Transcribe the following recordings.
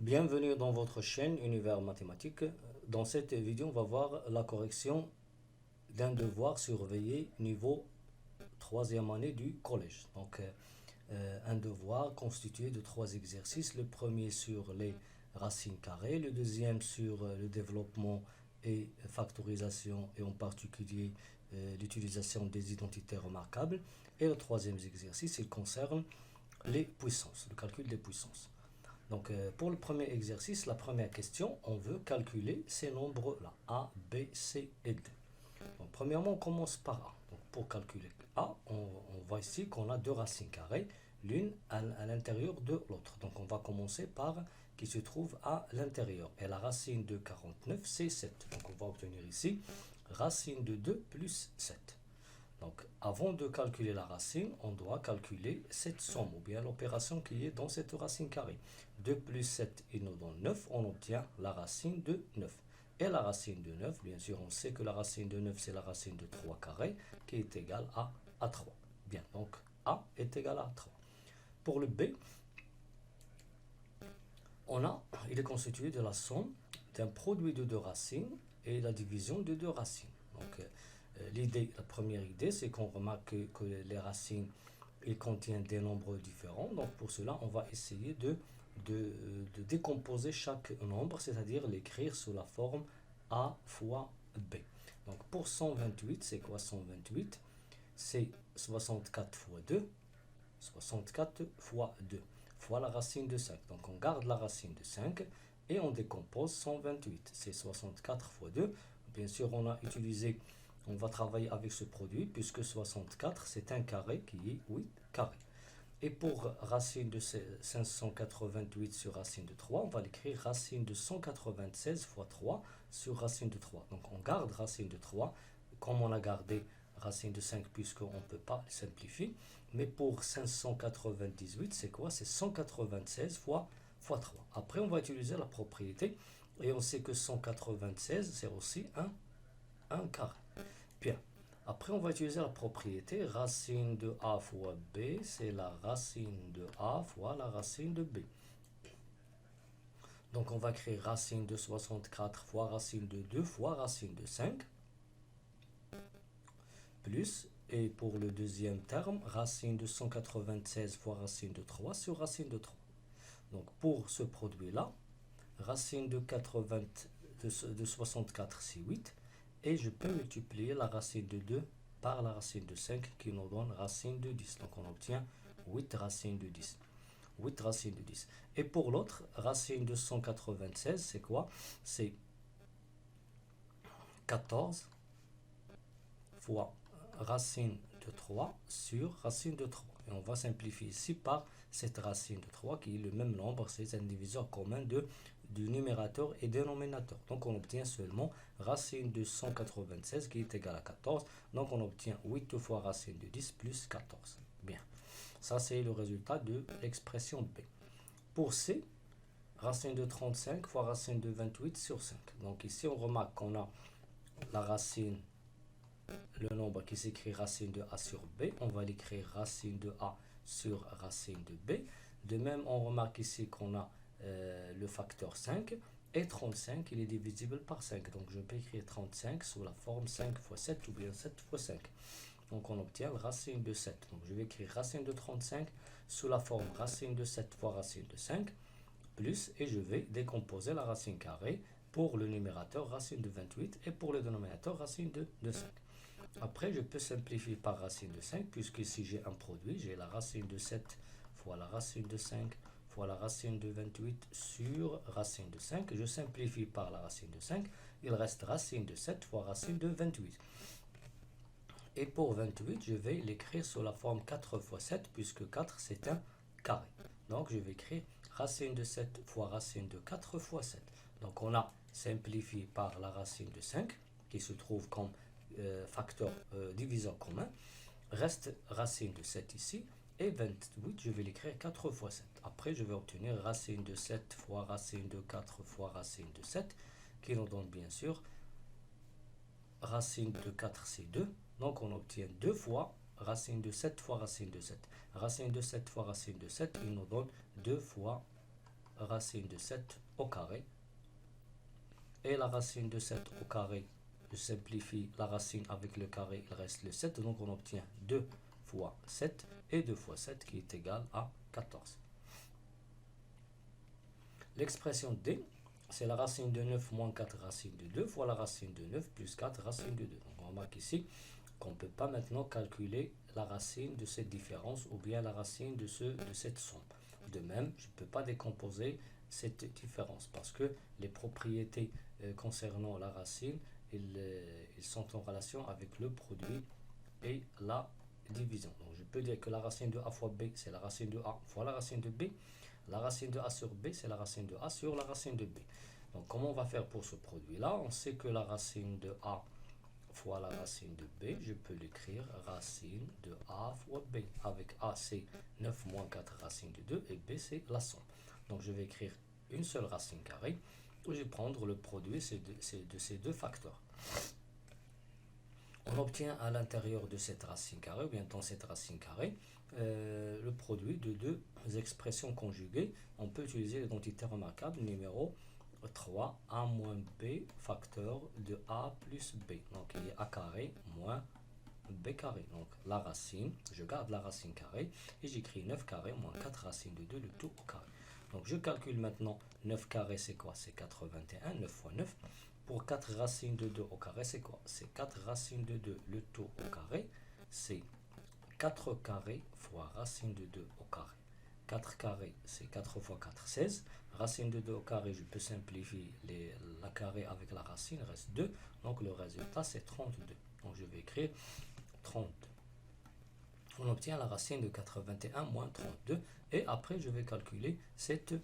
Bienvenue dans votre chaîne Univers Mathématique. Dans cette vidéo, on va voir la correction d'un devoir surveillé niveau troisième année du collège. Donc, un devoir constitué de 3 exercices. Le premier sur les racines carrées, le deuxième sur le développement et factorisation et en particulier l'utilisation des identités remarquables. Et le troisième exercice, il concerne les puissances, le calcul des puissances. Donc, pour le premier exercice, la première question, on veut calculer ces nombres-là, A, B, C et D. Donc, premièrement, on commence par A. Donc, pour calculer A, on voit ici qu'on a deux racines carrées, l'une à l'intérieur de l'autre. Donc, on va commencer par qui se trouve à l'intérieur. Et la racine de 49, c'est 7. Donc, on va obtenir ici racine de 2 plus 7. Donc, avant de calculer la racine, on doit calculer cette somme, ou bien l'opération qui est dans cette racine carrée. 2 plus 7, il nous donne 9, on obtient la racine de 9. Et la racine de 9, bien sûr, on sait que la racine de 9, c'est la racine de 3 carré, qui est égale à 3. Bien, donc A est égal à 3. Pour le B, il est constitué de la somme d'un produit de deux racines et la division de deux racines. Donc, la première idée, c'est qu'on remarque que les racines ils contiennent des nombres différents. Donc, pour cela, on va essayer de décomposer chaque nombre, c'est-à-dire l'écrire sous la forme A fois B. Donc, pour 128, c'est quoi 128? C'est 64 fois 2, 64 fois 2, fois la racine de 5. Donc, on garde la racine de 5 et on décompose 128. C'est 64 fois 2. Bien sûr, on va travailler avec ce produit puisque 64, c'est un carré qui est 8 carrés. Et pour racine de 588 sur racine de 3, on va l'écrire racine de 196 fois 3 sur racine de 3. Donc on garde racine de 3 comme on a gardé racine de 5 puisqu'on ne peut pas simplifier. Mais pour 598, c'est quoi? C'est 196 fois 3. Après, on va utiliser la propriété et on sait que 196, c'est aussi un carré. Bien. Après, on va utiliser la propriété racine de A fois B, c'est la racine de A fois la racine de B. Donc, on va créer racine de 64 fois racine de 2 fois racine de 5, plus, et pour le deuxième terme, racine de 196 fois racine de 3 sur racine de 3. Donc, pour ce produit-là, racine de 64, c'est 8. Et je peux multiplier la racine de 2 par la racine de 5 qui nous donne racine de 10. Donc on obtient 8 racines de 10. 8 racines de 10. Et pour l'autre, racine de 196, c'est quoi? C'est 14 fois racine de 3 sur racine de 3. Et on va simplifier ici par cette racine de 3 qui est le même nombre, c'est un diviseur commun du numérateur et dénominateur. Donc on obtient seulement racine de 196 qui est égal à 14. Donc on obtient 8 fois racine de 10 plus 14. Bien, ça c'est le résultat de l'expression B. Pour C, racine de 35 fois racine de 28 sur 5. Donc ici on remarque qu'on a la racine, le nombre qui s'écrit racine de A sur B. On va l'écrire racine de A sur racine de B. De même, on remarque ici qu'on a le facteur 5 et 35, il est divisible par 5. Donc, je peux écrire 35 sous la forme 5 fois 7 ou bien 7 fois 5. Donc, on obtient racine de 7. Donc, je vais écrire racine de 35 sous la forme racine de 7 fois racine de 5, plus, et je vais décomposer la racine carrée pour le numérateur racine de 28 et pour le dénominateur racine de 5. Après, je peux simplifier par racine de 5, puisque si j'ai un produit, j'ai la racine de 7 fois la racine de 5 fois la racine de 28 sur racine de 5. Je simplifie par la racine de 5. Il reste racine de 7 fois racine de 28. Et pour 28, je vais l'écrire sous la forme 4 fois 7, puisque 4, c'est un carré. Donc, je vais écrire racine de 7 fois racine de 4 fois 7. Donc, on a simplifié par la racine de 5, qui se trouve comme facteur diviseur commun. Reste racine de 7 ici. Et 28, je vais l'écrire 4 fois 7. Après, je vais obtenir racine de 7 fois racine de 4 fois racine de 7, qui nous donne bien sûr racine de 4, c'est 2. Donc, on obtient 2 fois racine de 7 fois racine de 7. Racine de 7 fois racine de 7, il nous donne 2 fois racine de 7 au carré. Et la racine de 7 au carré, je simplifie la racine avec le carré, il reste le 7. Donc on obtient 2 fois 7 et 2 fois 7 qui est égal à 14. L'expression D, c'est la racine de 9 moins 4 racine de 2 fois la racine de 9 plus 4 racine de 2. Donc on remarque ici qu'on ne peut pas maintenant calculer la racine de cette différence ou bien la racine de cette somme. De même, je ne peux pas décomposer cette différence parce que les propriétés concernant la racine, ils sont en relation avec le produit et la division. Donc je peux dire que la racine de A fois B, c'est la racine de A fois la racine de B. La racine de A sur B, c'est la racine de A sur la racine de B. Donc comment on va faire pour ce produit-là? On sait que la racine de A fois la racine de B, je peux l'écrire racine de A fois B. Avec A, c'est 9 moins 4 racine de 2 et B, c'est la somme. Donc je vais écrire une seule racine carrée où je vais prendre le produit de ces deux facteurs. On obtient à l'intérieur de cette racine carrée, ou bien dans cette racine carrée, le produit de deux expressions conjuguées. On peut utiliser l'identité remarquable numéro 3, A moins B facteur de A plus B. Donc il y a A carré moins B carré. Donc la racine, je garde la racine carrée et j'écris 9 carré moins 4 racines de 2, le tout au carré. Donc je calcule maintenant 9 carré, c'est quoi? C'est 81, 9 fois 9. Pour 4 racines de 2 au carré, c'est quoi? C'est 4 racines de 2, le tout au carré, c'est 4 carrés fois racine de 2 au carré. 4 carrés, c'est 4 fois 4, 16. Racine de 2 au carré, je peux simplifier la carré avec la racine, il reste 2. Donc le résultat, c'est 32. Donc je vais écrire 32. On obtient la racine de 81 moins 32. Et après, je vais calculer cette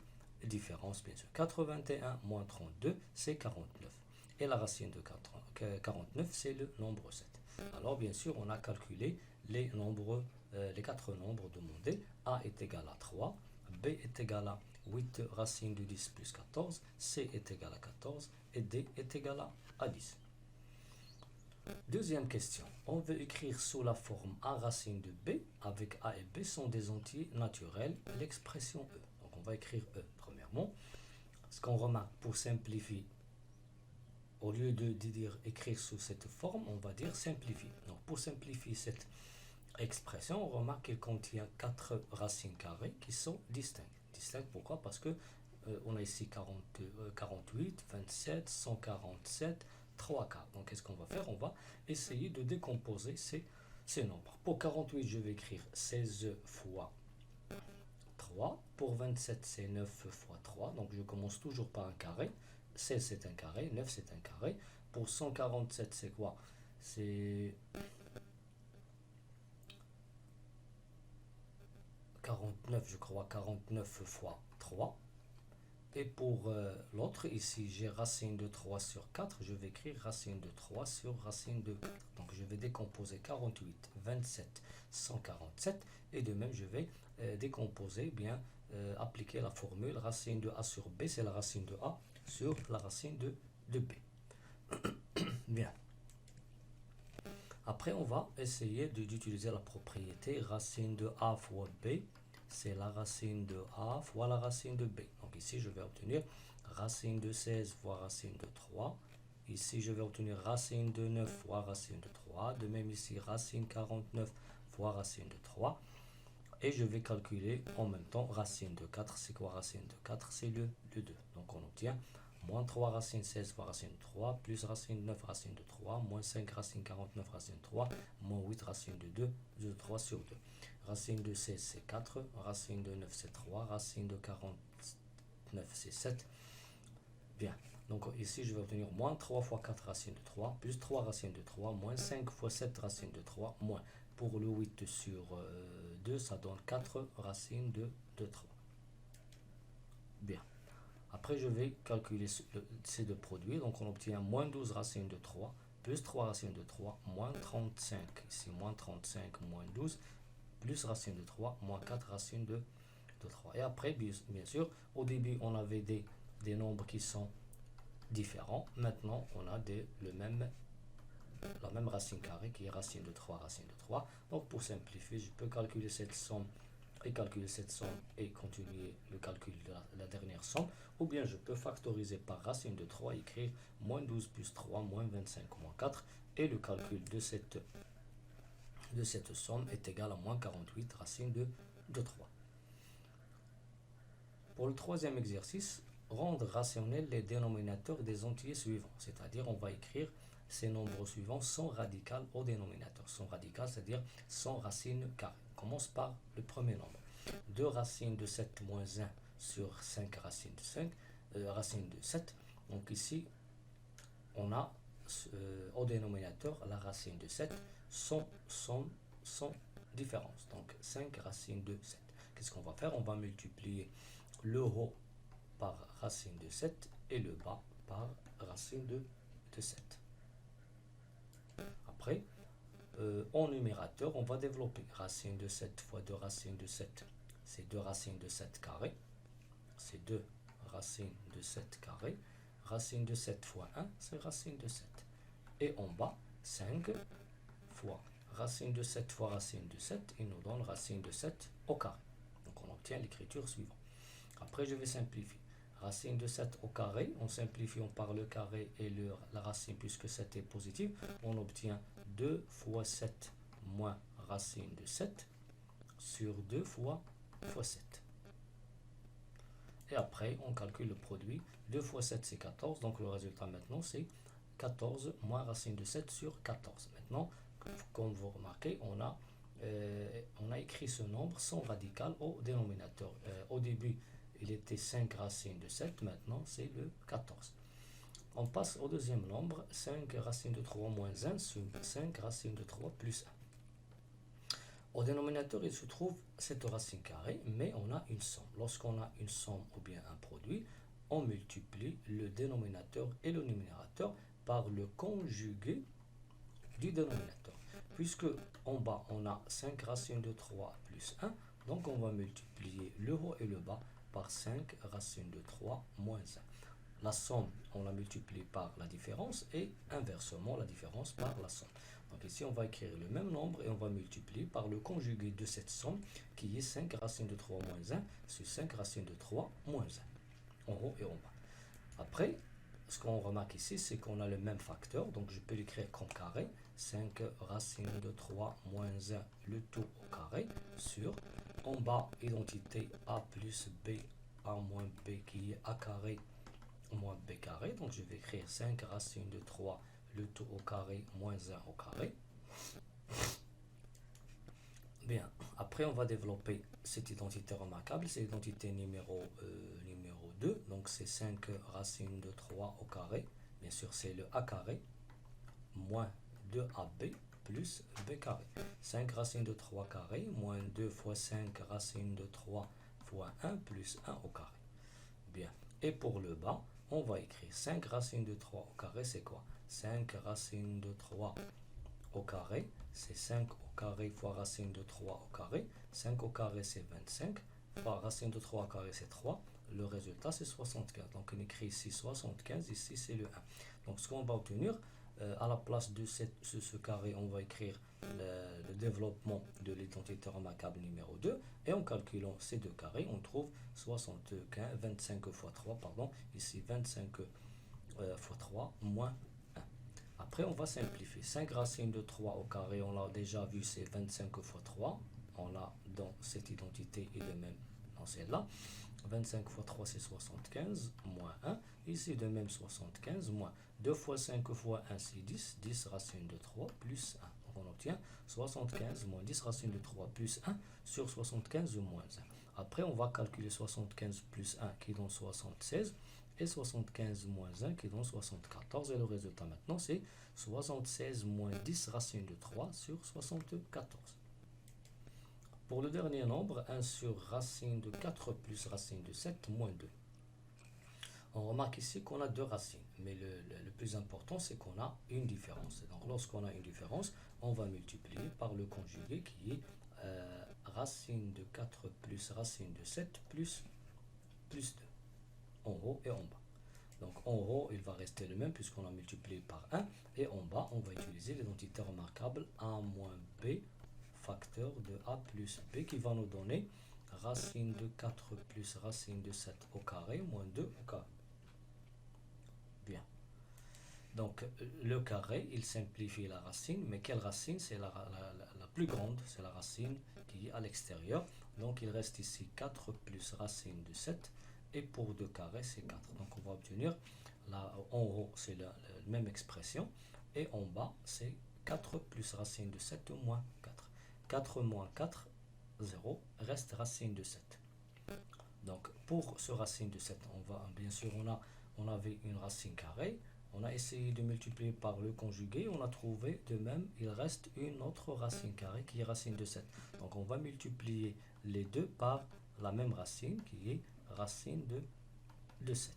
différence, bien sûr. 81 moins 32, c'est 49. Et la racine de 49, c'est le nombre 7. Alors, bien sûr, on a calculé les quatre nombres demandés. A est égal à 3, B est égal à 8 racine de 10 plus 14, C est égal à 14 et D est égal à 10. Deuxième question. On veut écrire sous la forme A racine de B, avec A et B sont des entiers naturels, l'expression E. Donc on va écrire E premièrement. Ce qu'on remarque pour simplifier, au lieu de dire écrire sous cette forme, on va dire simplifier. Donc pour simplifier cette expression, on remarque qu'elle contient 4 racines carrées qui sont distinctes. Distinctes pourquoi? Parce que on a ici 48, 27, 147, 3 quarts. Donc qu'est-ce qu'on va faire? On va essayer de décomposer ces nombres. Pour 48, je vais écrire 16 fois 3. Pour 27, c'est 9 fois 3. Donc je commence toujours par un carré. 16, c'est un carré. 9, c'est un carré. Pour 147, c'est quoi? C'est 49, je crois. 49 fois 3. Et pour l'autre, ici, j'ai racine de 3 sur 4. Je vais écrire racine de 3 sur racine de 4. Donc, je vais décomposer 48, 27, 147. Et de même, je vais décomposer, bien appliquer la formule racine de A sur B. C'est la racine de A sur la racine de B. Bien. Après, on va essayer d'utiliser la propriété racine de A fois B. C'est la racine de A fois la racine de B. Donc ici, je vais obtenir racine de 16 fois racine de 3. Ici, je vais obtenir racine de 9 fois racine de 3. De même ici, racine 49 fois racine de 3. Et je vais calculer en même temps racine de 4. C'est quoi racine de 4? C'est le 2. Donc on obtient moins 3 racine 16 fois racine de 3, plus racine 9 racine de 3, moins 5 racine 49 racine de 3, moins 8 racine de 2, de 3 sur 2. Racine de 16, c'est 4, racine de 9, c'est 3, racine de 49, c'est 7. Bien, donc ici, je vais obtenir moins 3 fois 4 racine de 3, plus 3 racine de 3, moins 5 fois 7 racine de 3, moins. Pour le 8 sur 2, ça donne 4 racines de 3. Bien. Après, je vais calculer ces deux produits. Donc, on obtient moins 12 racines de 3, plus 3 racines de 3, moins 35. Ici, moins 35, moins 12, plus racine de 3, moins 4 racines de 3. Et après, bien sûr, au début, on avait des nombres qui sont différents. Maintenant, on a la même racine carrée qui est racine de 3, racine de 3. Donc, pour simplifier, je peux calculer cette somme et continuer le calcul de la dernière somme, ou bien je peux factoriser par racine de 3, écrire moins 12 plus 3, moins 25, moins 4, et le calcul de cette somme est égal à moins 48 racine de 3. Pour le troisième exercice, rendre rationnels les dénominateurs des entiers suivants, c'est-à-dire on va écrire ces nombres suivants sans radical au dénominateur. Sans radical, c'est-à-dire sans racine carrée. On commence par le premier nombre. 2 racines de 7 moins 1 sur 5 racines de 5, racine de 7. Donc ici, on a au dénominateur la racine de 7 sans différence. Donc 5 racines de 7. Qu'est-ce qu'on va faire? On va multiplier le haut par racine de 7 et le bas par racine de 7. Après, en numérateur, on va développer racine de 7 fois 2 racines de 7. C'est 2 racines de 7 carré. C'est 2 racines de 7 carré. Racine de 7 fois 1, c'est racine de 7. Et en bas, 5 fois racine de 7 fois racine de 7, il nous donne racine de 7 au carré. Donc on obtient l'écriture suivante. Après, je vais simplifier. Racine de 7 au carré, en simplifiant par le carré et la racine, puisque 7 est positif, on obtient 2 fois 7 moins racine de 7 sur 2 fois 7. Et après, on calcule le produit. 2 fois 7, c'est 14. Donc le résultat maintenant, c'est 14 moins racine de 7 sur 14. Maintenant, comme vous remarquez, on a écrit ce nombre sans radical au dénominateur. Au début, il était 5 racines de 7, maintenant c'est le 14. On passe au deuxième nombre, 5 racines de 3 moins 1 sur 5 racines de 3 plus 1. Au dénominateur, il se trouve cette racine carrée, mais on a une somme. Lorsqu'on a une somme ou bien un produit, on multiplie le dénominateur et le numérateur par le conjugué du dénominateur. Puisque en bas, on a 5 racines de 3 plus 1, donc on va multiplier le haut et le bas par 5 racines de 3 moins 1. La somme, on la multiplie par la différence et inversement la différence par la somme. Donc ici, on va écrire le même nombre et on va multiplier par le conjugué de cette somme qui est 5 racines de 3 moins 1 sur 5 racines de 3 moins 1, en haut et en bas. Après, ce qu'on remarque ici, c'est qu'on a le même facteur, donc je peux l'écrire comme carré, 5 racines de 3 moins 1, le tout au carré, sur, en bas, identité a plus b, a moins b qui est a carré moins b carré, donc je vais écrire 5 racines de 3, le tout au carré, moins 1 au carré. Bien, après on va développer cette identité remarquable, c'est l'identité numéro 2, donc c'est 5 racines de 3 au carré, bien sûr c'est le a carré, moins 2ab plus b carré. 5 racines de 3 carré, moins 2 fois 5 racines de 3 fois 1 plus 1 au carré. Bien, et pour le bas, on va écrire 5 racines de 3 au carré, c'est quoi? 5 racines de 3 au carré, c'est 5 au carré fois racine de 3 au carré. 5 au carré, c'est 25. Fois racine de 3 au carré, c'est 3. Le résultat, c'est 75. Donc, on écrit ici 75, ici, c'est le 1. Donc, ce qu'on va obtenir, à la place de ce carré, on va écrire le développement de l'identité remarquable numéro 2. Et en calculant ces deux carrés, on trouve 25 fois 3, pardon, ici 25 fois 3 moins 1. Après, on va simplifier. 5 racines de 3 au carré, on l'a déjà vu, c'est 25 fois 3. On l'a dans cette identité et de même dans celle-là. 25 fois 3, c'est 75, moins 1. Ici, de même 75, moins 2 fois 5 fois 1, c'est 10. 10 racines de 3 plus 1. Donc, on obtient 75 moins 10 racines de 3 plus 1 sur 75 moins 1. Après, on va calculer 75 plus 1 qui donne 76 et 75 moins 1 qui donne 74. Et le résultat maintenant, c'est 76 moins 10 racines de 3 sur 74. Pour le dernier nombre, 1 sur racine de 4 plus racine de 7 moins 2. On remarque ici qu'on a deux racines, mais le plus important, c'est qu'on a une différence. Donc, lorsqu'on a une différence, on va multiplier par le conjugué qui est racine de 4 plus racine de 7 plus 2, en haut et en bas. Donc, en haut, il va rester le même puisqu'on a multiplié par 1, et en bas, on va utiliser l'identité remarquable a moins b facteur de a plus b qui va nous donner racine de 4 plus racine de 7 au carré moins 2 au carré. Bien. Donc, le carré, il simplifie la racine, mais quelle racine? C'est la plus grande, c'est la racine qui est à l'extérieur. Donc, il reste ici 4 plus racine de 7, et pour 2 carrés, c'est 4. Donc, on va obtenir, là, en haut, c'est la même expression, et en bas, c'est 4 plus racine de 7 moins 4. 4 moins 4, 0, reste racine de 7. Donc, pour ce racine de 7, on va, bien sûr, on avait une racine carrée. On a essayé de multiplier par le conjugué. On a trouvé de même, il reste une autre racine carrée qui est racine de 7. Donc, on va multiplier les deux par la même racine qui est racine de 7.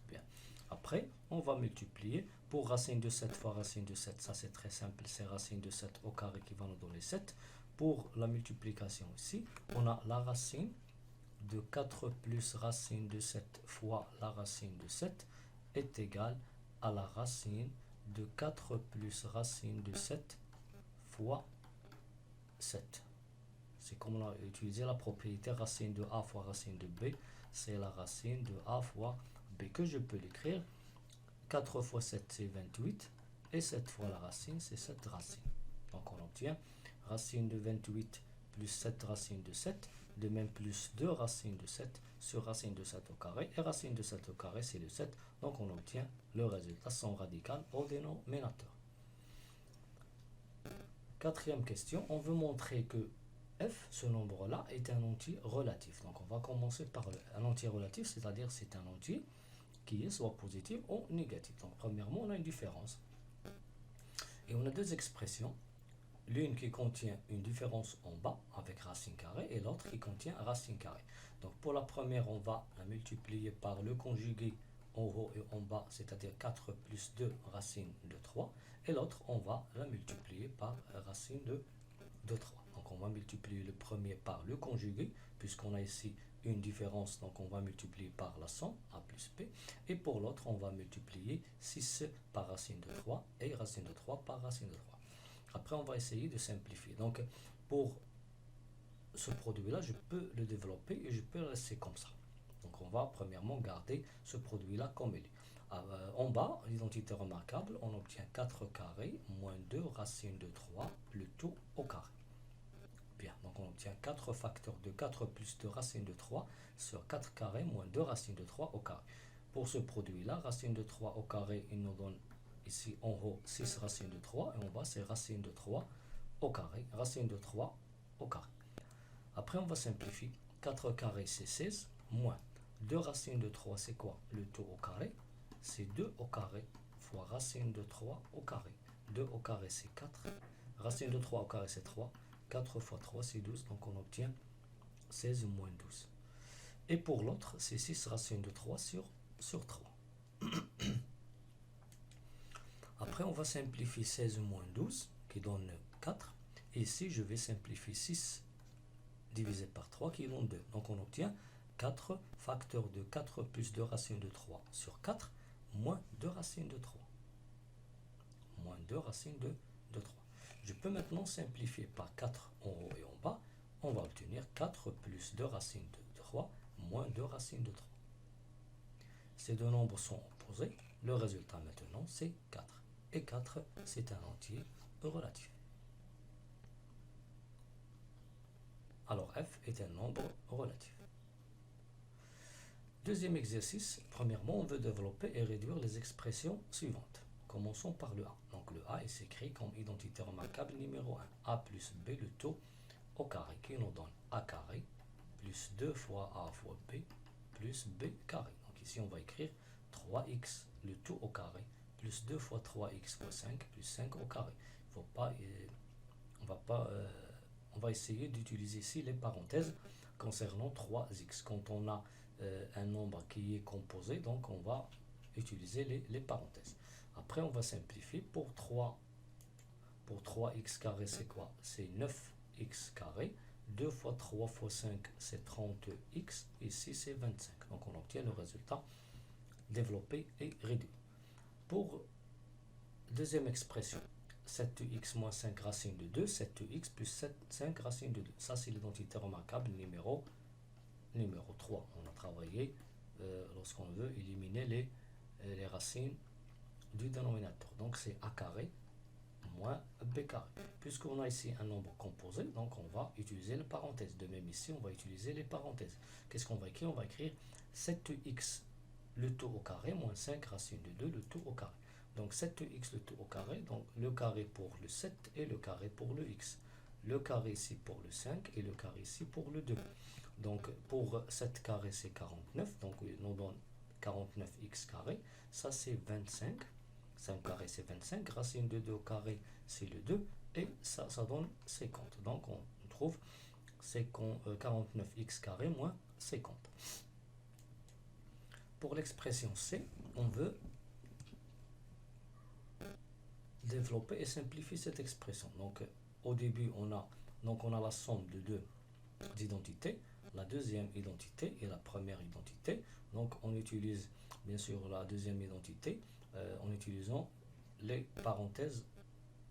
Bien. Après, on va multiplier pour racine de 7 fois racine de 7. Ça, c'est très simple. C'est racine de 7 au carré qui va nous donner 7. Pour la multiplication ici, on a la racine de 4 plus racine de 7 fois la racine de 7 est égale à la racine de 4 plus racine de 7 fois 7. C'est comme on a utilisé la propriété racine de A fois racine de B. C'est la racine de A fois B que je peux l'écrire. 4 fois 7, c'est 28. Et 7 fois la racine, c'est 7 racines. Donc on obtient racine de 28 plus 7 racine de 7. De même plus 2 racines de 7 sur racine de 7 au carré. Et racine de 7 au carré, c'est le 7. Donc on obtient le résultat sans radical au dénominateur. Quatrième question, on veut montrer que f, ce nombre-là, est un entier relatif. Donc on va commencer par un entier relatif, c'est-à-dire c'est un entier qui est soit positif ou négatif. Donc premièrement, on a une différence. Et on a deux expressions. L'une qui contient une différence en bas avec racine carrée et l'autre qui contient racine carrée. Donc pour la première, on va la multiplier par le conjugué en haut et en bas, c'est-à-dire 4 plus 2 racine de 3. Et l'autre, on va la multiplier par racine de 3. Donc on va multiplier le premier par le conjugué, puisqu'on a ici une différence, donc on va multiplier par la somme, a plus b. Et pour l'autre, on va multiplier 6 par racine de 3 et racine de 3 par racine de 3. Après, on va essayer de simplifier. Donc, pour ce produit-là, je peux le développer et je peux le laisser comme ça. Donc, on va premièrement garder ce produit-là comme il est. En bas, l'identité remarquable, on obtient 4 carrés moins 2 racine de 3, le tout au carré. Bien, donc on obtient 4 facteurs de 4 plus 2 racine de 3 sur 4 carrés moins 2 racine de 3 au carré. Pour ce produit-là, racine de 3 au carré, il nous donne ici en haut 6 racines de 3 et en bas c'est racine de 3 au carré, racine de 3 au carré. Après on va simplifier, 4 carré c'est 16, moins 2 racines de 3 c'est quoi? Le tout au carré, c'est 2 au carré fois racine de 3 au carré. 2 au carré c'est 4, racine de 3 au carré c'est 3, 4 fois 3 c'est 12, donc on obtient 16 moins 12. Et pour l'autre c'est 6 racine de 3 sur 3. Après, on va simplifier 16 moins 12, qui donne 4. Et ici, je vais simplifier 6 divisé par 3, qui donne 2. Donc, on obtient 4 facteurs de 4 plus 2 racines de 3 sur 4, moins 2 racines de 3. Moins 2 racines de 3. Je peux maintenant simplifier par 4 en haut et en bas. On va obtenir 4 plus 2 racines de 3, moins 2 racines de 3. Ces deux nombres sont opposés. Le résultat maintenant, c'est 4. Et 4, c'est un entier relatif. Alors f est un nombre relatif. Deuxième exercice, premièrement, on veut développer et réduire les expressions suivantes. Commençons par le a. Donc le a est écrit comme identité remarquable numéro 1. A plus b le tout au carré qui nous donne a carré plus 2 fois a fois b plus b carré. Donc ici on va écrire 3x le tout au carré plus 2 fois 3x fois 5 plus 5 au carré. On va essayer d'utiliser ici les parenthèses concernant 3x. Quand on a un nombre qui est composé, donc on va utiliser les parenthèses. Après, on va simplifier. Pour 3x carré, c'est quoi? C'est 9x carré. 2 fois 3 fois 5, c'est 30x. Ici, c'est 25. Donc, on obtient le résultat développé et réduit. Pour deuxième expression, 7x moins 5 racine de 2, 7x plus 5 racine de 2. Ça, c'est l'identité remarquable numéro 3. On a travaillé lorsqu'on veut éliminer les racines du dénominateur. Donc, c'est a carré moins b carré. Puisqu'on a ici un nombre composé, donc on va utiliser les parenthèses. De même ici, on va utiliser les parenthèses. Qu'est-ce qu'on va écrire? On va écrire 7x le tout au carré moins 5 racine de 2 le tout au carré. Donc 7x le tout au carré, donc le carré pour le 7 et le carré pour le x. Le carré ici pour le 5 et le carré ici pour le 2. Donc pour 7 carré c'est 49, donc il nous donne 49x carré, ça c'est 25. 5 carré c'est 25, racine de 2 au carré c'est le 2, et ça donne 50. Donc on trouve 49x carré moins 50. Pour l'expression C, on veut développer et simplifier cette expression. Donc au début on a la somme de deux identités, la deuxième identité et la première identité. Donc on utilise bien sûr la deuxième identité en utilisant les parenthèses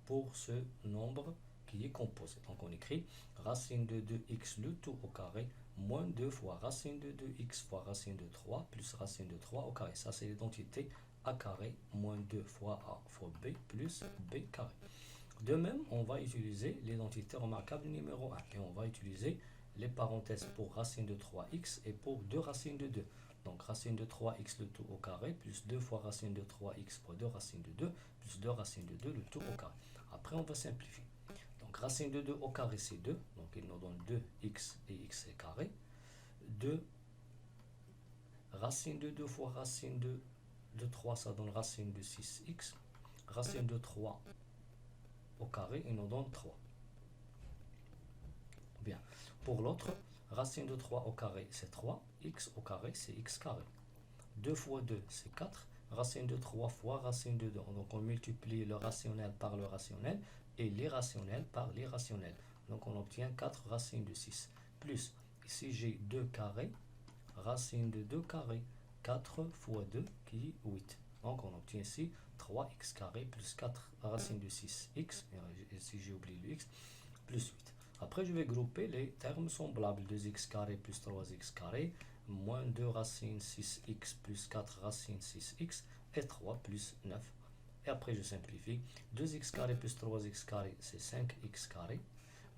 pour ce nombre qui est composé. Donc on écrit racine de 2x le tout au carré moins 2 fois racine de 2x fois racine de 3 plus racine de 3 au carré. Ça c'est l'identité a carré moins 2 fois a fois b plus b carré. De même, on va utiliser l'identité remarquable numéro 1 et on va utiliser les parenthèses pour racine de 3x et pour 2 racines de 2. Donc racine de 3x le tout au carré plus 2 fois racine de 3x fois 2 racines de 2 plus 2 racines de 2 le tout au carré. Après on va simplifier. Donc racine de 2 au carré c'est 2, donc il nous donne 2x et x est carré. 2 racine de 2 fois racine de 3 ça donne racine de 6x. Racine de 3 au carré il nous donne 3. Bien. Pour l'autre, racine de 3 au carré, c'est 3. X au carré, c'est x carré. 2 fois 2, c'est 4. Racine de 3 fois racine de 2. Donc, on multiplie le rationnel par le rationnel et l'irrationnel par l'irrationnel. Donc, on obtient 4 racines de 6. Plus, ici, j'ai 2 carrés. Racine de 2 carré. 4 fois 2 qui est 8. Donc, on obtient ici 3x carré plus 4 racines de 6x. Ici, j'ai oublié le x. Plus 8. Après, je vais grouper les termes semblables. 2x carré plus 3x carré, moins 2 racines 6x plus 4 racines 6x, et 3 plus 9. Et après, je simplifie. 2x carré plus 3x carré, c'est 5x carré,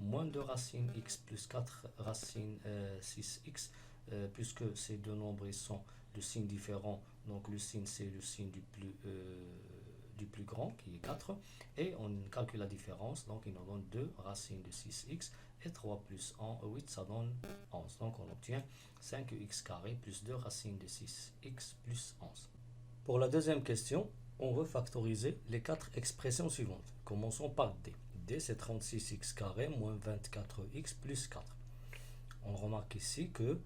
moins 2 racines x plus 4 racines 6x, puisque ces deux nombres sont de signes différents, donc le signe c'est le signe du plus grand qui est 4 et on calcule la différence, donc il nous donne 2 racines de 6x et 3 plus 8 ça donne 11, donc on obtient 5x carré plus 2 racines de 6x plus 11. Pour la deuxième question, on veut factoriser les 4 expressions suivantes. Commençons par D. D c'est 36x carré moins 24x plus 4. On remarque ici que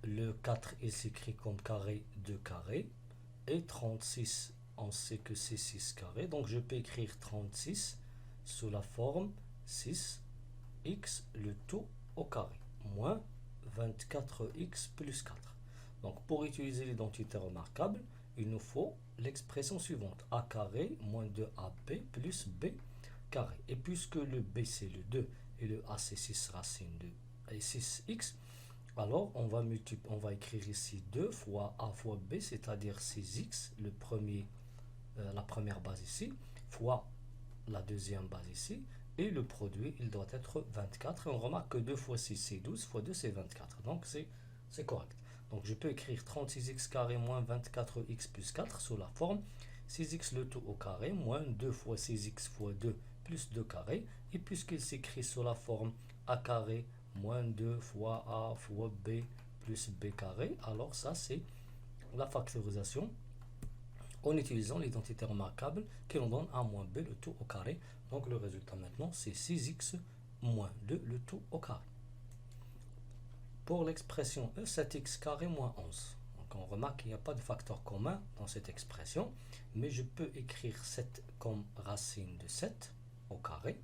le 4 il s'écrit comme carré de carré et 36 on sait que c'est 6 carré, donc je peux écrire 36 sous la forme 6x le tout au carré, moins 24x plus 4. Donc pour utiliser l'identité remarquable, il nous faut l'expression suivante, a carré moins 2ab plus b carré. Et puisque le b c'est le 2 et le a c'est 6 racines de 6x, alors on va écrire ici 2 fois a fois b, c'est-à-dire 6x, la première base ici, fois la deuxième base ici, et le produit, il doit être 24. Et on remarque que 2 fois 6, c'est 12, fois 2, c'est 24. Donc, c'est correct. Donc, je peux écrire 36x carré moins 24x plus 4 sous la forme 6x le tout au carré moins 2 fois 6x fois 2 plus 2 carré. Et puisqu'il s'écrit sous la forme a carré moins 2 fois a fois b plus b carré, alors ça, c'est la factorisation en utilisant l'identité remarquable qui nous donne a moins b le tout au carré. Donc le résultat maintenant c'est 6x moins 2 le tout au carré. Pour l'expression e, 7x carré moins 11. Donc on remarque qu'il n'y a pas de facteur commun dans cette expression, mais je peux écrire 7 comme racine de 7 au carré,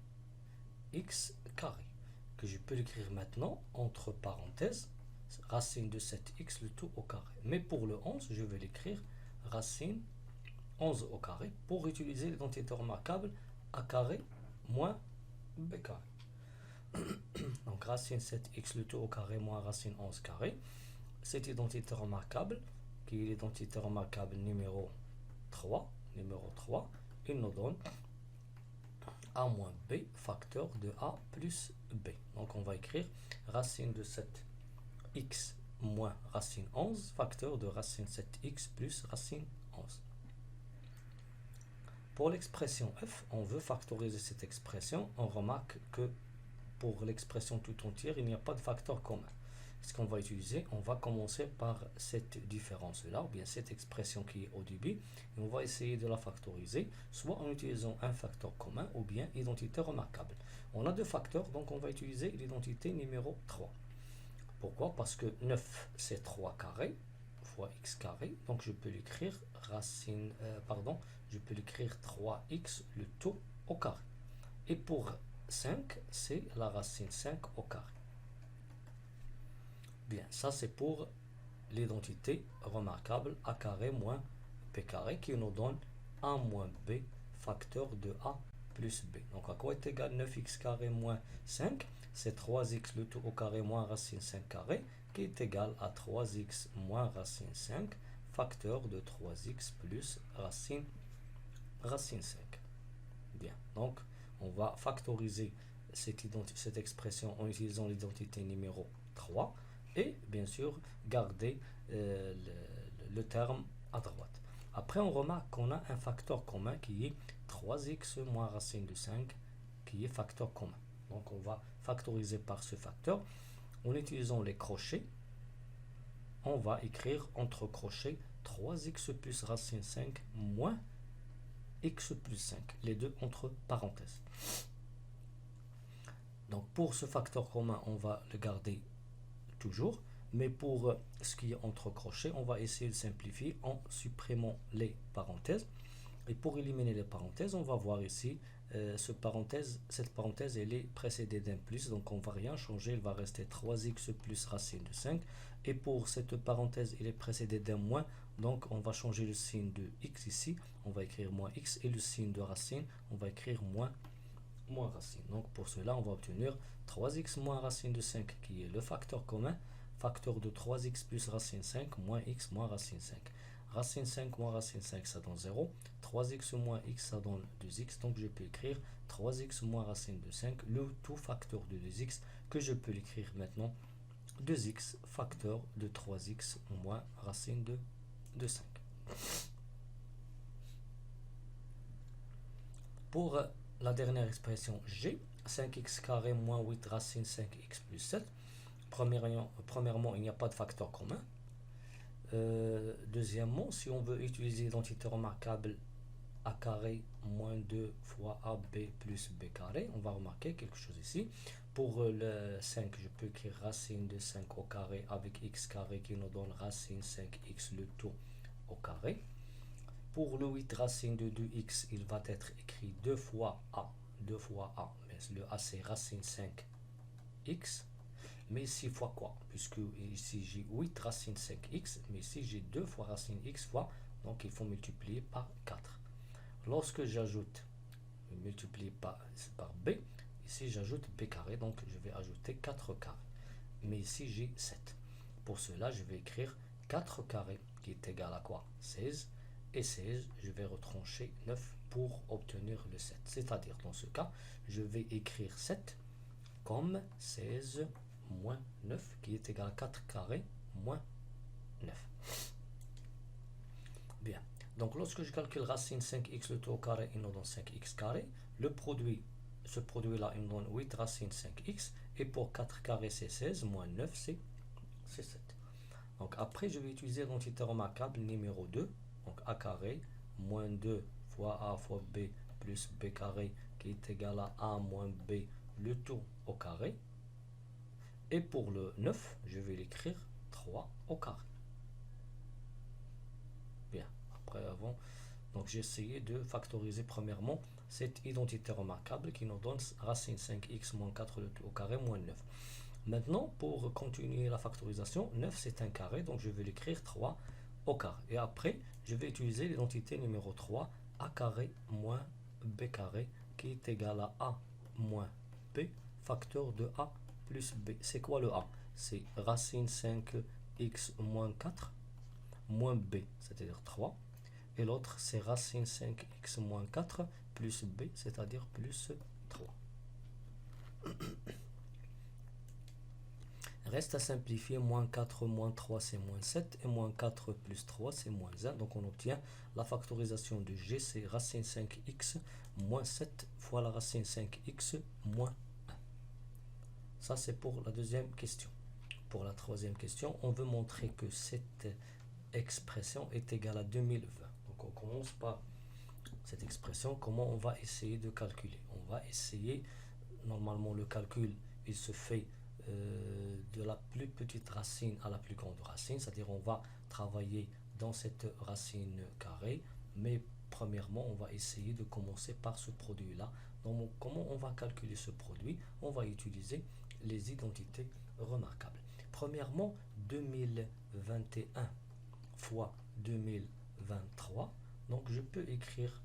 x carré, que je peux l'écrire maintenant entre parenthèses, racine de 7x le tout au carré. Mais pour le 11, je vais l'écrire racine 11 au carré pour utiliser l'identité remarquable a carré moins b carré. Donc racine 7x le tout au carré moins racine 11 carré. Cette identité remarquable, qui est l'identité remarquable numéro 3, il nous donne a moins b facteur de a plus b. Donc on va écrire racine de 7x moins racine 11 facteur de racine 7x plus racine 11. Pour l'expression f, on veut factoriser cette expression. On remarque que pour l'expression tout entière, il n'y a pas de facteur commun. Ce qu'on va utiliser, on va commencer par cette différence-là, ou bien cette expression qui est au début, et on va essayer de la factoriser, soit en utilisant un facteur commun, ou bien identité remarquable. On a deux facteurs, donc on va utiliser l'identité numéro 3. Pourquoi? Parce que 9, c'est 3 carré, fois x carré, donc je peux l'écrire je peux l'écrire 3x le tout au carré. Et pour 5, c'est la racine 5 au carré. Bien, ça c'est pour l'identité remarquable a carré moins b carré qui nous donne a moins b facteur de a plus b. Donc à quoi est égal 9x carré moins 5? C'est 3x le tout au carré moins racine 5 carré qui est égal à 3x moins racine 5 facteur de 3x plus racine 5. Bien, donc on va factoriser cette expression en utilisant l'identité numéro 3 et bien sûr garder le terme à droite. Après on remarque qu'on a un facteur commun qui est 3x moins racine de 5 qui est facteur commun. Donc on va factoriser par ce facteur. En utilisant les crochets, on va écrire entre crochets 3x plus racine 5 moins x plus 5, les deux entre parenthèses. Donc pour ce facteur commun, on va le garder toujours, mais pour ce qui est entre crochets, on va essayer de simplifier en supprimant les parenthèses. Et pour éliminer les parenthèses, on va voir ici, cette parenthèse elle est précédée d'un plus, donc on ne va rien changer, il va rester 3x plus racine de 5. Et pour cette parenthèse, elle est précédée d'un moins, donc on va changer le signe de x ici, on va écrire moins x, et le signe de racine, on va écrire moins racine. Donc pour cela, on va obtenir 3x moins racine de 5 qui est le facteur commun, facteur de 3x plus racine 5 moins x moins racine 5. Racine 5 moins racine 5, ça donne 0. 3x moins x, ça donne 2x. Donc je peux écrire 3x moins racine de 5, le tout facteur de 2x, que je peux l'écrire maintenant 2x facteur de 3x moins racine de 5. Pour la dernière expression g, 5x carré moins 8 racine 5x plus 7. Premièrement, il n'y a pas de facteur commun. Deuxièmement, si on veut utiliser l'identité remarquable a carré moins 2 fois ab plus b carré, on va remarquer quelque chose ici. Pour le 5, je peux écrire racine de 5 au carré avec x carré qui nous donne racine 5x le tout au carré. Pour le 8 racine de 2x, il va être écrit 2 fois a, mais le a c'est racine 5x. Mais ici fois quoi? Puisque ici j'ai 8 racine 5x, mais ici j'ai 2 fois racine x fois, donc il faut multiplier par 4. Lorsque j'ajoute, multiplier par b, ici j'ajoute b carré, donc je vais ajouter 4 carrés. Mais ici j'ai 7. Pour cela, je vais écrire 4 carrés qui est égal à quoi? 16. Et 16, je vais retrancher 9 pour obtenir le 7. C'est-à-dire, dans ce cas, je vais écrire 7 comme 16 moins 9 qui est égal à 4 carrés moins 9. Bien. Donc lorsque je calcule racine 5x le tout au carré, il nous donne 5x carré. Ce produit-là, il nous donne 8 racine 5x. Et pour 4 carrés, c'est 16, moins 9, c'est 7. Donc après, je vais utiliser l'identité remarquable numéro 2. Donc a carré moins 2 fois a fois b plus b carré qui est égal à a moins b le tout au carré. Et pour le 9, je vais l'écrire 3 au carré. Bien, après avant, donc j'ai essayé de factoriser premièrement cette identité remarquable qui nous donne racine 5x moins 4 le tout au carré moins 9. Maintenant, pour continuer la factorisation, 9 c'est un carré, donc je vais l'écrire 3 au carré. Et après, je vais utiliser l'identité numéro 3, a carré moins b carré qui est égal à a moins b facteur de a plus b. C'est quoi le a? C'est racine 5x moins 4 moins b, c'est-à-dire 3. Et l'autre, c'est racine 5x moins 4 plus b, c'est-à-dire plus 3. Reste à simplifier, moins 4 moins 3 c'est moins 7 et moins 4 plus 3 c'est moins 1. Donc on obtient la factorisation de g, c'est racine 5x moins 7 fois la racine 5x moins 1. Ça c'est pour la deuxième question. Pour la troisième question, on veut montrer que cette expression est égale à 2020. Donc on commence par cette expression, comment on va essayer de calculer. On va essayer, normalement le calcul il se fait de la plus petite racine à la plus grande racine, c'est-à-dire on va travailler dans cette racine carrée, mais premièrement on va essayer de commencer par ce produit-là. Donc comment on va calculer ce produit? On va utiliser les identités remarquables. Premièrement, 2021 fois 2023, donc je peux écrire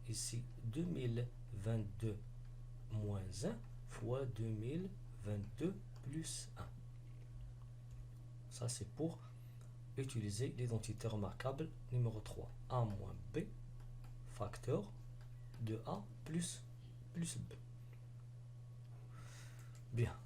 ici 2022 moins 1 fois 2022 plus 1. Ça c'est pour utiliser l'identité remarquable numéro 3. A moins B facteur de A plus B. Bien.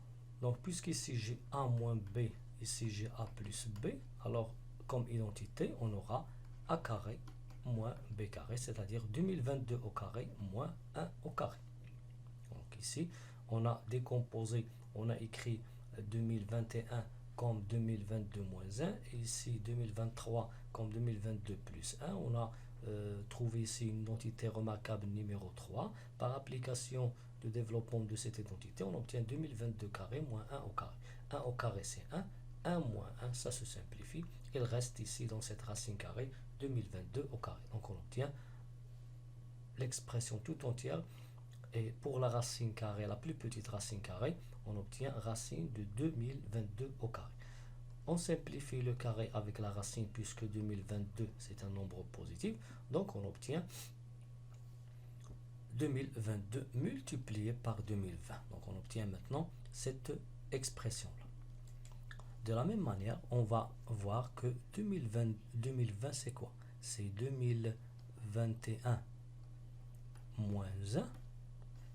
Donc puisqu'ici j'ai A moins B, ici j'ai A plus B, alors comme identité on aura A carré moins B carré, c'est-à-dire 2022 au carré moins 1 au carré. Donc ici on a décomposé, on a écrit 2021 comme 2022 moins 1, et ici 2023 comme 2022 plus 1. On a trouvé ici une identité remarquable numéro 3. Par application de développement de cette identité, on obtient 2022 carré moins 1 au carré. 1 au carré c'est 1, 1 moins 1, ça se simplifie. Il reste ici dans cette racine carrée 2022 au carré. Donc on obtient l'expression tout entière. Et pour la racine carrée, la plus petite racine carrée, on obtient racine de 2022 au carré. On simplifie le carré avec la racine puisque 2022 c'est un nombre positif. Donc on obtient 2022 multiplié par 2020. Donc on obtient maintenant cette expression-là. De la même manière, on va voir que 2020 c'est quoi? C'est 2021 moins 1.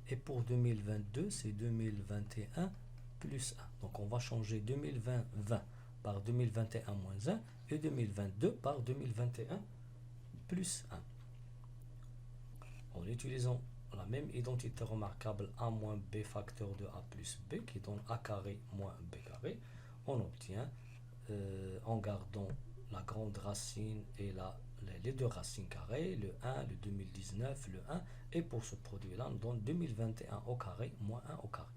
Et pour 2022, c'est 2021 plus 1. Donc on va changer 2020 par 2021 moins 1 et 2022 par 2021 plus 1. En utilisant la même identité remarquable A moins B facteur de A plus B qui donne A carré moins B carré, on obtient, en gardant la grande racine et les deux racines carrées, le 1, le 2019, le 1, et pour ce produit-là, on donne 2021 au carré moins 1 au carré.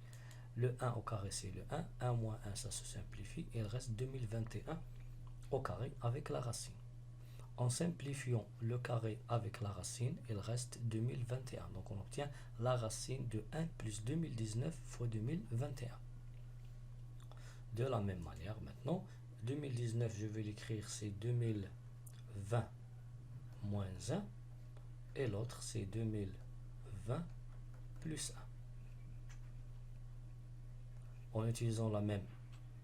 Le 1 au carré, c'est le 1, 1 moins 1, ça se simplifie, et il reste 2021 au carré avec la racine. En simplifiant le carré avec la racine, il reste 2021. Donc on obtient la racine de 1 plus 2019 fois 2021. De la même manière, maintenant, 2019, je vais l'écrire, c'est 2020 moins 1, et l'autre, c'est 2020 plus 1. En utilisant la même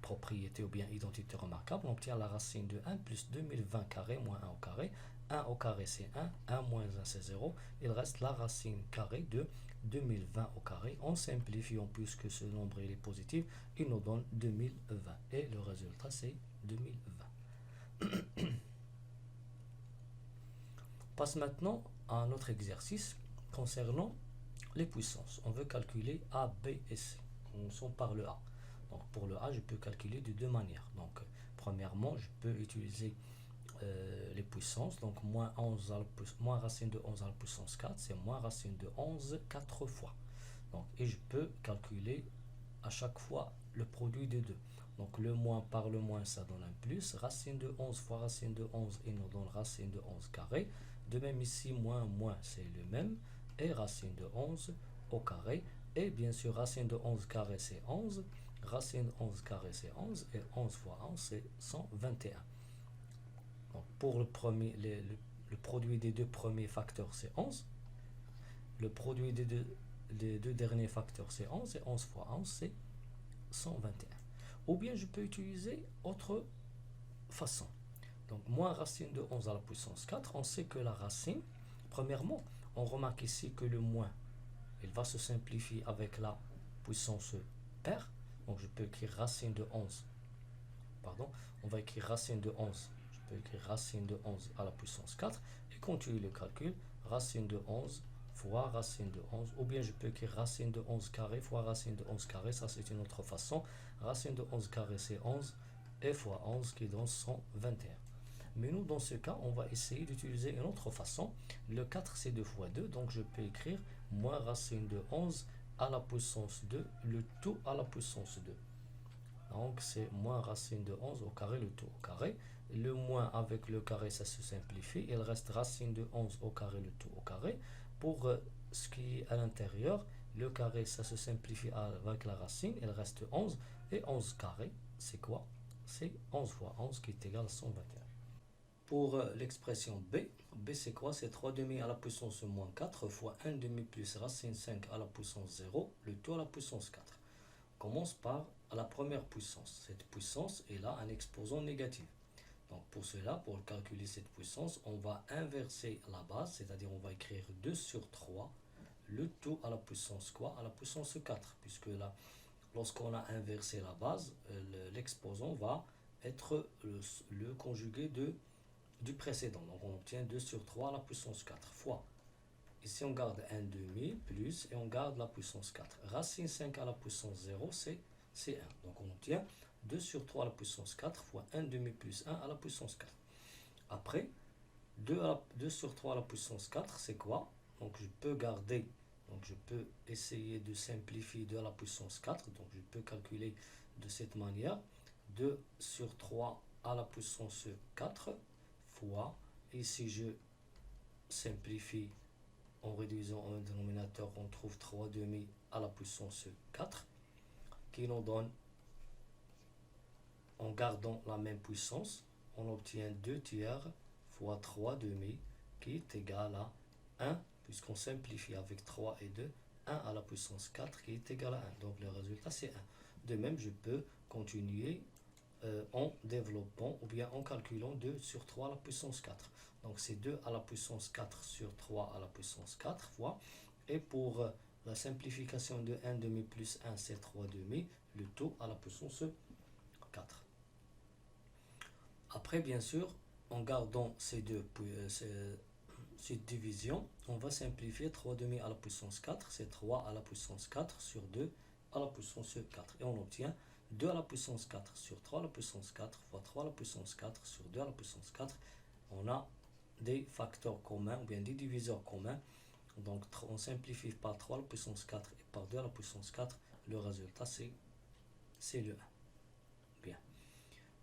propriété ou bien identité remarquable, on obtient la racine de 1 plus 2020 carré moins 1 au carré. 1 au carré c'est 1, 1 moins 1 c'est 0. Il reste la racine carrée de 2020 au carré. En simplifiant, puisque ce nombre il est positif, il nous donne 2020. Et le résultat c'est 2020. On passe maintenant à un autre exercice concernant les puissances. On veut calculer A, B et C. Commençons par le A. Donc pour le A, je peux calculer de deux manières. Donc premièrement, je peux utiliser les puissances. Donc moins racine de 11 à la puissance 4, c'est moins racine de 11 4 fois. Donc, et je peux calculer à chaque fois le produit des deux. Donc le moins par le moins, ça donne un plus. Racine de 11 fois racine de 11, il nous donne racine de 11 carré. De même ici, moins, c'est le même. Et racine de 11 au carré. Et bien sûr, racine de 11 carré, c'est 11. Racine de 11 carré, c'est 11. Et 11 fois 11, c'est 121. Donc pour le produit des deux premiers facteurs, c'est 11. Le produit des deux les deux derniers facteurs, c'est 11, et 11 fois 11, c'est 121. Ou bien je peux utiliser autre façon. Donc, moins racine de 11 à la puissance 4, on sait que la racine, premièrement, on remarque ici que le moins, il va se simplifier avec la puissance paire. Donc, je peux écrire racine de 11. Pardon, on va écrire racine de 11. Je peux écrire racine de 11 à la puissance 4 et continuer le calcul. Racine de 11 fois racine de 11. Ou bien je peux écrire racine de 11 carré fois racine de 11 carré. Ça, c'est une autre façon. Racine de 11 carré, c'est 11. Et fois 11 qui donne 121. Mais nous, dans ce cas, on va essayer d'utiliser une autre façon. Le 4, c'est 2 fois 2. Donc, je peux écrire moins racine de 11 à la puissance 2, le tout à la puissance 2. Donc, c'est moins racine de 11 au carré, le tout au carré. Le moins avec le carré, ça se simplifie. Il reste racine de 11 au carré, le tout au carré. Pour ce qui est à l'intérieur, le carré, ça se simplifie avec la racine. Il reste 11. Et 11 carré, c'est quoi? C'est 11 fois 11 qui est égal à 121. Pour l'expression B c'est quoi? C'est 3 demi à la puissance moins 4 fois 1 demi plus racine 5 à la puissance 0, le tout à la puissance 4. On commence par la première puissance. Cette puissance est là un exposant négatif. Donc pour cela, pour calculer cette puissance, on va inverser la base, c'est-à-dire on va écrire 2 sur 3, le tout à la puissance quoi? À la puissance 4, puisque là, lorsqu'on a inversé la base, l'exposant va être le conjugué du précédent. Donc on obtient 2 sur 3 à la puissance 4 fois. Ici on garde 1 demi plus et on garde la puissance 4. Racine 5 à la puissance 0, c'est 1. Donc on obtient 2 sur 3 à la puissance 4 fois 1 demi plus 1 à la puissance 4. Après, 2 sur 3 à la puissance 4, c'est quoi? Donc je peux garder, donc je peux essayer de simplifier 2 à la puissance 4. Donc je peux calculer de cette manière. 2 sur 3 à la puissance 4 fois, et si je simplifie en réduisant un dénominateur, on trouve 3 demi à la puissance 4 qui nous donne, en gardant la même puissance, on obtient 2 tiers fois 3 demi qui est égal à 1, puisqu'on simplifie avec 3 et 2, 1 à la puissance 4 qui est égal à 1. Donc le résultat c'est 1. De même, je peux continuer en développant ou bien en calculant 2 sur 3 à la puissance 4. Donc c'est 2 à la puissance 4 sur 3 à la puissance 4 fois. Et pour la simplification de 1 demi plus 1, c'est 3 demi, le tout à la puissance 4. Après, bien sûr, en gardant cette division, on va simplifier 3 demi à la puissance 4, c'est 3 à la puissance 4 sur 2 à la puissance 4. Et on obtient 2 à la puissance 4 sur 3 à la puissance 4 fois 3 à la puissance 4 sur 2 à la puissance 4. On a des facteurs communs ou bien des diviseurs communs. Donc on simplifie par 3 à la puissance 4 et par 2 à la puissance 4. Le résultat c'est le 1. Bien.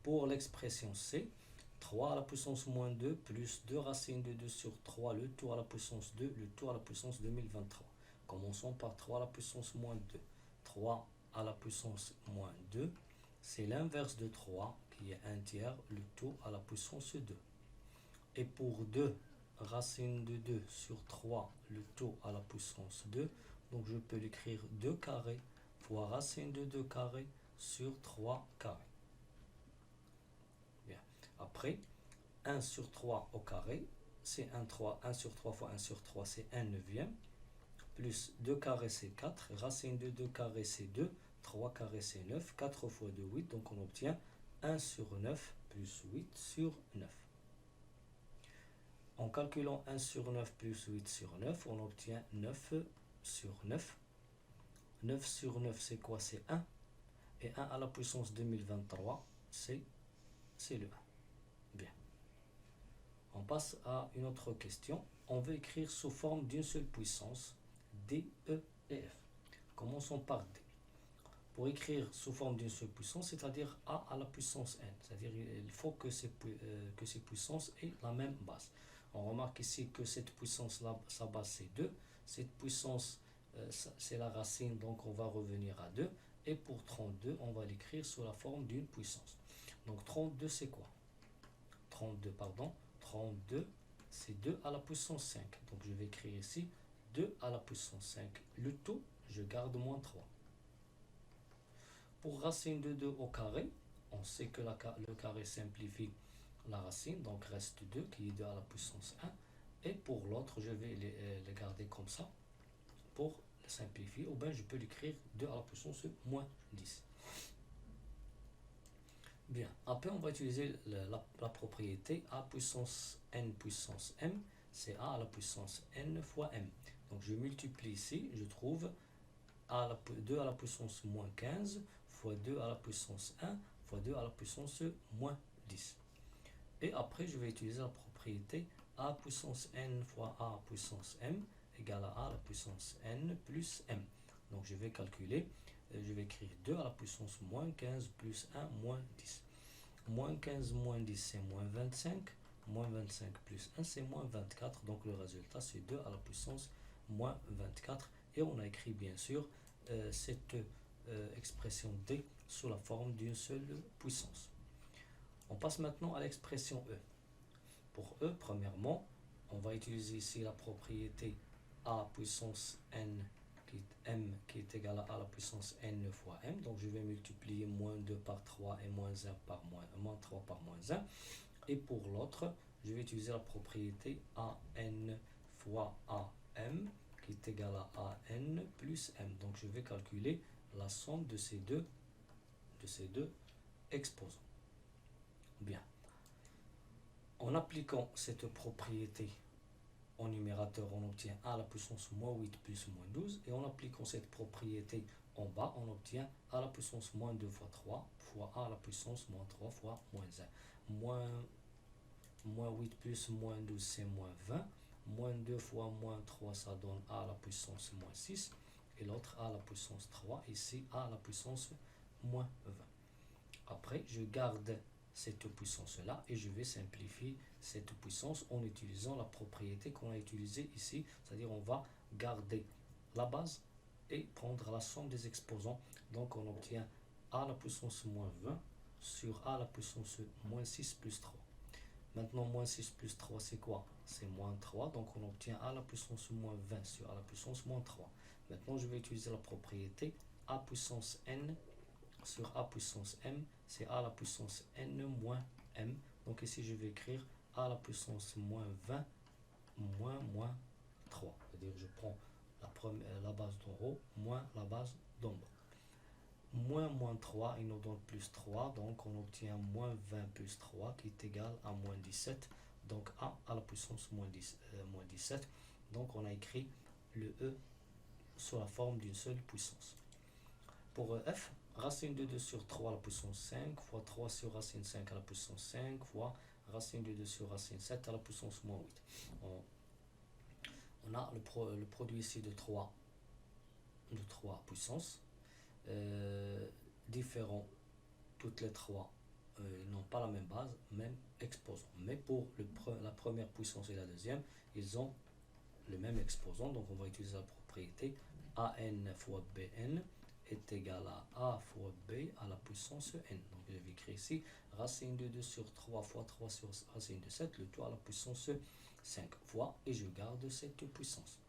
Pour l'expression C, 3 à la puissance moins 2 plus 2 racines de 2 sur 3, le tout à la puissance 2, le tout à la puissance 2023. Commençons par 3 à la puissance moins 2. 3 à la puissance moins 2, c'est l'inverse de 3 qui est 1 tiers, le tout à la puissance 2. Et pour 2 racine de 2 sur 3, le tout à la puissance 2, donc je peux l'écrire 2 carrés fois racine de 2 carrés sur 3 carrés. Bien. Après, 1 sur 3 au carré, c'est 1 sur 3 fois 1 sur 3, c'est 1 neuvième. Plus 2 carrés, c'est 4. Racine de 2 carrés, c'est 2. 3 carrés, c'est 9. 4 fois 2, 8. Donc on obtient 1 sur 9 plus 8 sur 9. En calculant 1 sur 9 plus 8 sur 9, on obtient 9 sur 9. 9 sur 9, c'est quoi? C'est 1. Et 1 à la puissance 2023, c'est le 1. Bien. On passe à une autre question. On veut écrire sous forme d'une seule puissance D, E et F. Commençons par D. Pour écrire sous forme d'une seule puissance, c'est-à-dire A à la puissance N. C'est-à-dire il faut que ces puissances aient la même base. On remarque ici que cette puissance-là, sa base c'est 2. Cette puissance, c'est la racine, donc on va revenir à 2. Et pour 32, on va l'écrire sous la forme d'une puissance. Donc 32, c'est quoi? 32, c'est 2 à la puissance 5. Donc je vais écrire ici 2 à la puissance 5. Le tout, je garde moins 3. Pour racine de 2 au carré, on sait que le carré simplifie la racine, donc reste 2 qui est 2 à la puissance 1. Et pour l'autre, je vais les garder comme ça pour le simplifier, ou bien je peux l'écrire 2 à la puissance moins 10. Bien, après on va utiliser la propriété a puissance n puissance m, c'est a à la puissance n fois m. Donc je multiplie ici, je trouve 2 à la puissance moins 15 fois 2 à la puissance 1 fois 2 à la puissance moins 10. Et après je vais utiliser la propriété a puissance n fois a puissance m égale à la puissance n plus m. Donc je vais calculer, je vais écrire 2 à la puissance moins 15 plus 1 moins 10. Moins 15 moins 10 c'est moins 25. Moins 25 plus 1 c'est moins 24. Donc le résultat c'est 2 à la puissance moins 24. Et on a écrit bien sûr cette expression d sous la forme d'une seule puissance. On passe maintenant à l'expression e. Pour e, premièrement, on va utiliser ici la propriété a puissance n m qui est égal à la puissance n fois m. Donc je vais multiplier moins 2 par 3 et moins 1 par moins 3 par moins 1. Et pour l'autre, je vais utiliser la propriété a n fois a m qui est égal à n plus m. Donc je vais calculer la somme de ces deux exposants. Bien. En appliquant cette propriété en numérateur, on obtient a à la puissance moins 8 plus moins 12. Et en appliquant cette propriété en bas, on obtient a à la puissance moins 2 fois 3 fois a à la puissance moins 3 fois moins 1. Moins 8 plus moins 12, c'est moins 20. Moins 2 fois moins 3, ça donne a à la puissance moins 6. Et l'autre a à la puissance 3. Ici, a à la puissance moins 20. Après, je garde cette puissance-là et je vais simplifier cette puissance en utilisant la propriété qu'on a utilisée ici. C'est-à-dire on va garder la base et prendre la somme des exposants. Donc on obtient a à la puissance moins 20 sur a à la puissance moins 6 plus 3. Maintenant, moins 6 plus 3, c'est quoi? C'est moins 3. Donc on obtient a à la puissance moins 20 sur a à la puissance moins 3. Maintenant, je vais utiliser la propriété a puissance n sur a puissance m, c'est a à la puissance n moins m. Donc ici, je vais écrire a à la puissance moins 20 moins 3. C'est-à-dire, je prends la base d'en haut moins la base d'en bas. Moins 3, il nous donne plus 3. Donc, on obtient moins 20 plus 3 qui est égal à moins 17. Donc, a à la puissance moins 17. Donc, on a écrit le e sous la forme d'une seule puissance. Pour f, racine de 2 sur 3 à la puissance 5 fois 3 sur racine 5 à la puissance 5 fois racine de 2 sur racine 7 à la puissance moins 8. On a le produit ici de 3 puissances. Différents, toutes les trois n'ont pas la même base, même exposant. Mais pour la première puissance et la deuxième, ils ont le même exposant. Donc on va utiliser la propriété an fois bn est égal à a fois b à la puissance n. Donc je vais écrire ici racine de 2 sur 3 fois 3 sur racine de 7, le tout à la puissance 5 fois, et je garde cette puissance.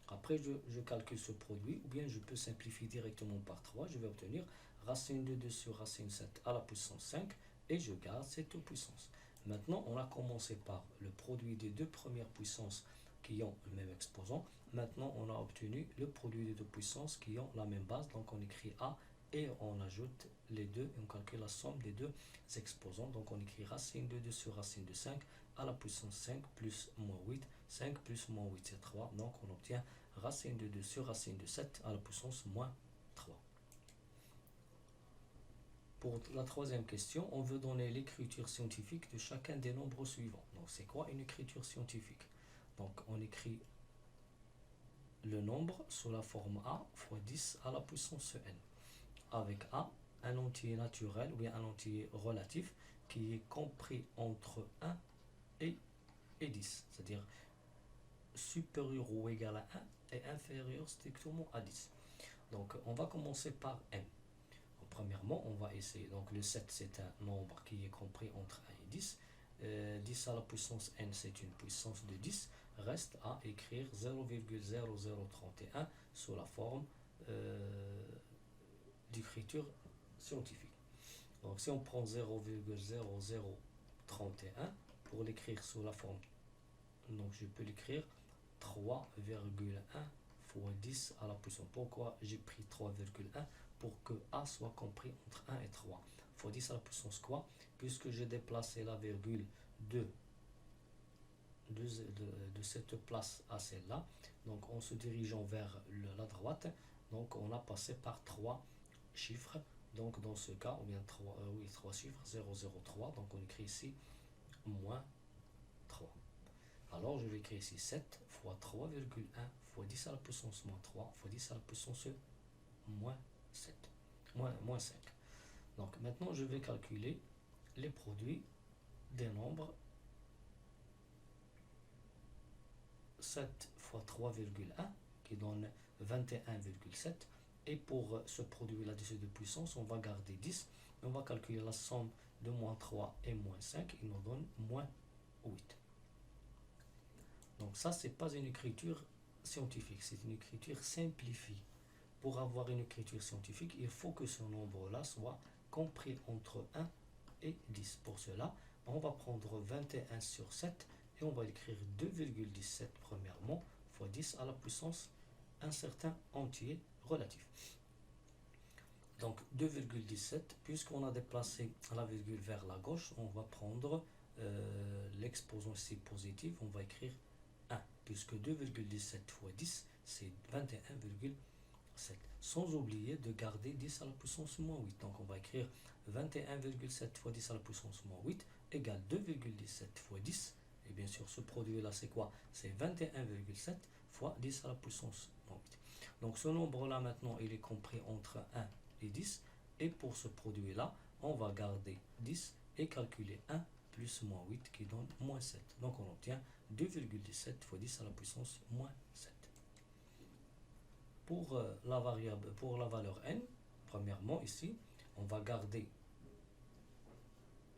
Après, je calcule ce produit, ou bien je peux simplifier directement par 3. Je vais obtenir racine de 2 sur racine 7 à la puissance 5, et je garde cette puissance. Maintenant, on a commencé par le produit des deux premières puissances qui ont le même exposant. Maintenant, on a obtenu le produit des deux puissances qui ont la même base. Donc, on écrit A et on ajoute les deux et on calcule la somme des deux exposants. Donc, on écrit racine de 2 sur racine de 5 à la puissance 5 plus moins 8. 5 plus moins 8, c'est 3. Donc, on obtient racine de 2 sur racine de 7 à la puissance moins 3. Pour la troisième question, on veut donner l'écriture scientifique de chacun des nombres suivants. Donc, c'est quoi une écriture scientifique? Donc, on écrit le nombre sous la forme A fois 10 à la puissance n. Avec A, un entier naturel ou bien un entier relatif qui est compris entre 1 et 10. C'est-à-dire supérieur ou égal à 1 et inférieur strictement à 10. Donc, on va commencer par m. Donc, premièrement, on va essayer. Donc, le 7, c'est un nombre qui est compris entre 1 et 10. 10 à la puissance n, c'est une puissance de 10. reste à écrire 0,0031 sous la forme d'écriture scientifique. Donc si on prend 0,0031 pour l'écrire sous la forme, donc je peux l'écrire 3,1 fois 10 à la puissance. Pourquoi j'ai pris 3,1? Pour que A soit compris entre 1 et 3. Fois 10 à la puissance quoi? Puisque j'ai déplacé la virgule de cette place à celle-là, donc en se dirigeant vers la droite, donc on a passé par 3 chiffres, donc dans ce cas, ou bien 3 chiffres, 0,03, donc on écrit ici moins 3. Alors je vais écrire ici 7 fois 3,1 fois 10 à la puissance moins 3 fois 10 à la puissance moins 7, moins 5. Donc maintenant je vais calculer les produits des nombres 7 fois 3,1 qui donne 21,7. Et pour ce produit là-dessus de puissance, on va garder 10. On va calculer la somme de moins 3 et moins 5. Il nous donne moins 8. Donc ça, c'est pas une écriture scientifique, c'est une écriture simplifiée. Pour avoir une écriture scientifique, il faut que ce nombre-là soit compris entre 1 et 10. Pour cela, on va prendre 21 sur 7 et on va écrire 2,17 premièrement fois 10 à la puissance un certain entier relatif. Donc 2,17, puisqu'on a déplacé la virgule vers la gauche, on va prendre l'exposant ici positif, on va écrire 1, puisque 2,17 fois 10, c'est 21,7. Sans oublier de garder 10 à la puissance moins 8. Donc on va écrire 21,7 fois 10 à la puissance moins 8 égale 2,17 fois 10. Et bien sûr, ce produit-là, c'est quoi? C'est 21,7 fois 10 à la puissance moins 8. Donc ce nombre-là, maintenant, il est compris entre 1 et 10. Et pour ce produit-là, on va garder 10 et calculer 1 plus moins 8 qui donne moins 7. Donc on obtient 2,17 fois 10 à la puissance moins 7. Pour la variable, pour la valeur n, premièrement ici, on va garder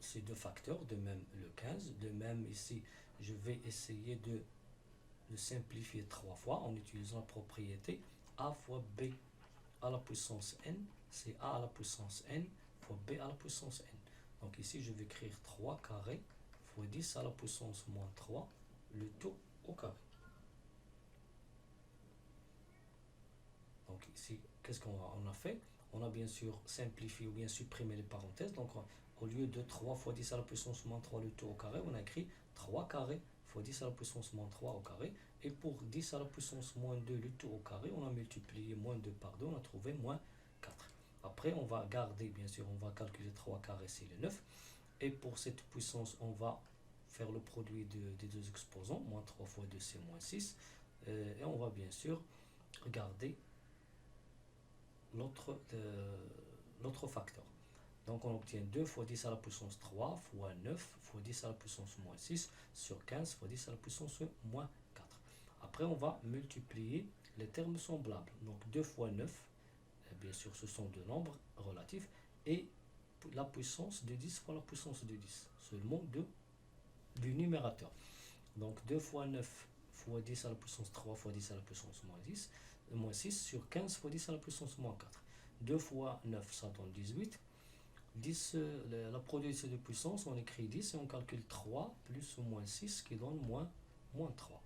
ces deux facteurs, de même le 15, de même ici, je vais essayer de simplifier 3 fois en utilisant la propriété a fois b à la puissance n, c'est a à la puissance n fois b à la puissance n. Donc ici, je vais écrire 3 carré fois 10 à la puissance moins 3, le tout au carré. Donc ici, qu'est-ce qu'on a fait? On a bien sûr simplifié ou bien supprimé les parenthèses. Donc au lieu de 3 fois 10 à la puissance moins 3 le tout au carré, on a écrit 3 carré fois 10 à la puissance moins 3 au carré. Et pour 10 à la puissance moins 2 le tout au carré, on a multiplié moins 2 par 2, on a trouvé moins 4. Après, on va garder, bien sûr, on va calculer 3 carré, c'est le 9. Et pour cette puissance, on va faire le produit des deux exposants. Moins 3 fois 2, c'est moins 6. Et on va bien sûr garder l'autre facteur. Donc on obtient 2 fois 10 à la puissance 3 fois 9 fois 10 à la puissance moins 6 sur 15 fois 10 à la puissance moins 4. Après on va multiplier les termes semblables. Donc 2 fois 9, bien sûr ce sont deux nombres relatifs, et la puissance de 10 fois la puissance de 10, seulement du numérateur. Donc 2 fois 9 fois 10 à la puissance 3 fois 10 à la puissance moins 6 sur 15 fois 10 à la puissance moins 4. 2 fois 9, ça donne 18. 10, la production de puissance, on écrit 10 et on calcule 3 plus ou moins 6 qui donne moins 3.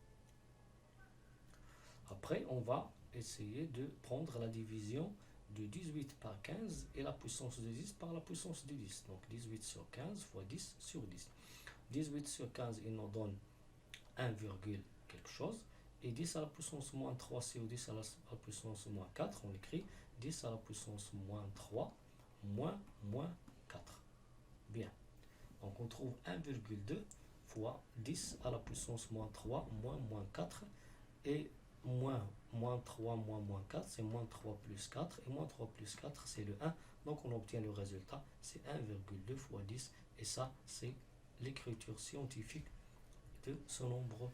Après, on va essayer de prendre la division de 18 par 15 et la puissance de 10 par la puissance de 10. Donc 18 sur 15 fois 10 sur 10. 18 sur 15, il nous donne 1, quelque chose. Et 10 à la puissance moins 3, c'est 10 à la puissance moins 4. On écrit 10 à la puissance moins 3 moins 4. Bien. Donc on trouve 1,2 fois 10 à la puissance moins 3 moins 4. Et moins 3 moins 4, c'est moins 3 plus 4. Et moins 3 plus 4, c'est le 1. Donc on obtient le résultat, c'est 1,2 fois 10. Et ça, c'est l'écriture scientifique de ce nombre